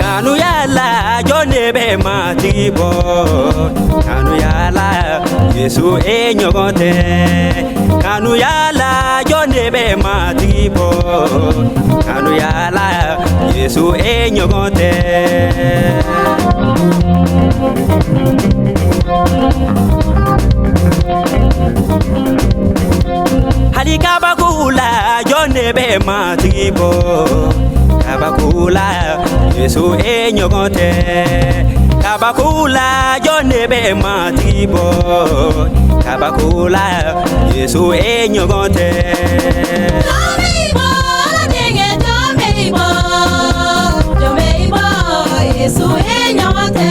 Kanu yala jone be matibo Kanu yala Yesu enyogote Kanu yala jone be matibo Kanu yala Yesu enyogote Halikabakula jone be matibo Kabakula Yesu enyogote Kabakula jone be matibo Kabakula Yesu enyogote Yesu enyogote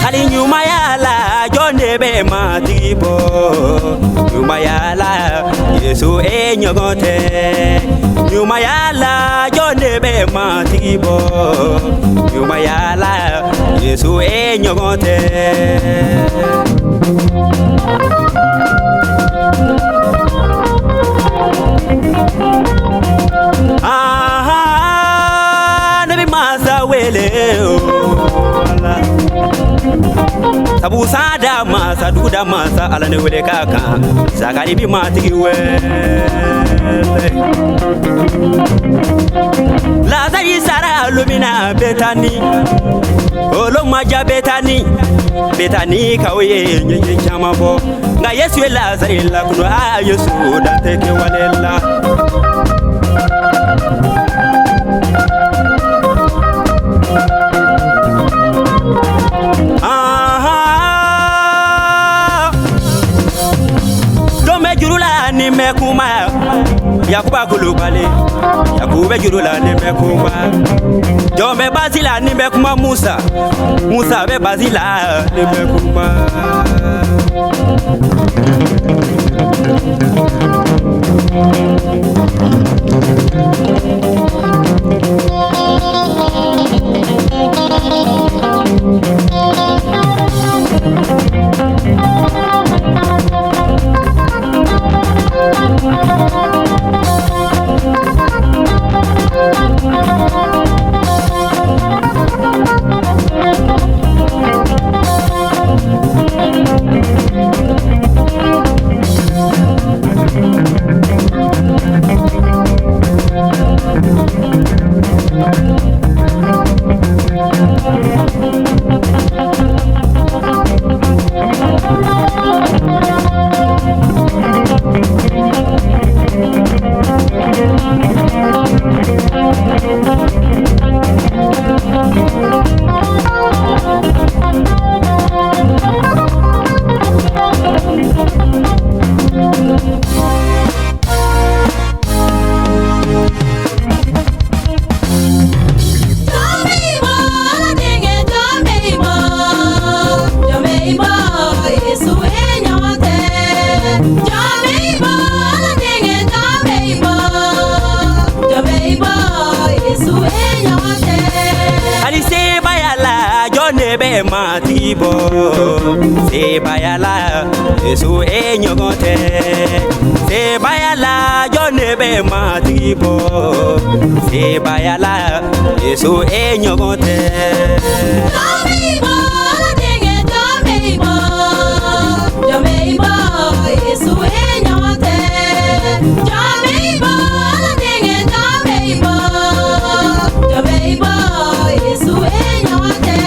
Hali nyuma yala jone be matibo Nyuma yala Yesu enyogote Nyuma yala jone be matibo Nyuma yala Yesu enyogote Nabi masa wele Sabu sada masa duda masa ala ne wele kaka Zakari bi matigi we Lazari sara lumina betani Olo maja betani Betani kawe nyenye chamabo Nga Yesu Lazari la kuno Yesu danteke walela Nimekuma Yakuba kulubale Yakube jurula nimekuma Jombe bazila nimekuma Musa Musa be bazila nimekuma be matibo Se bayala Yesu enyogote Se bayala jone be matibo Se bayala Yesu enyogote Yesu enyogote Yesu enyogote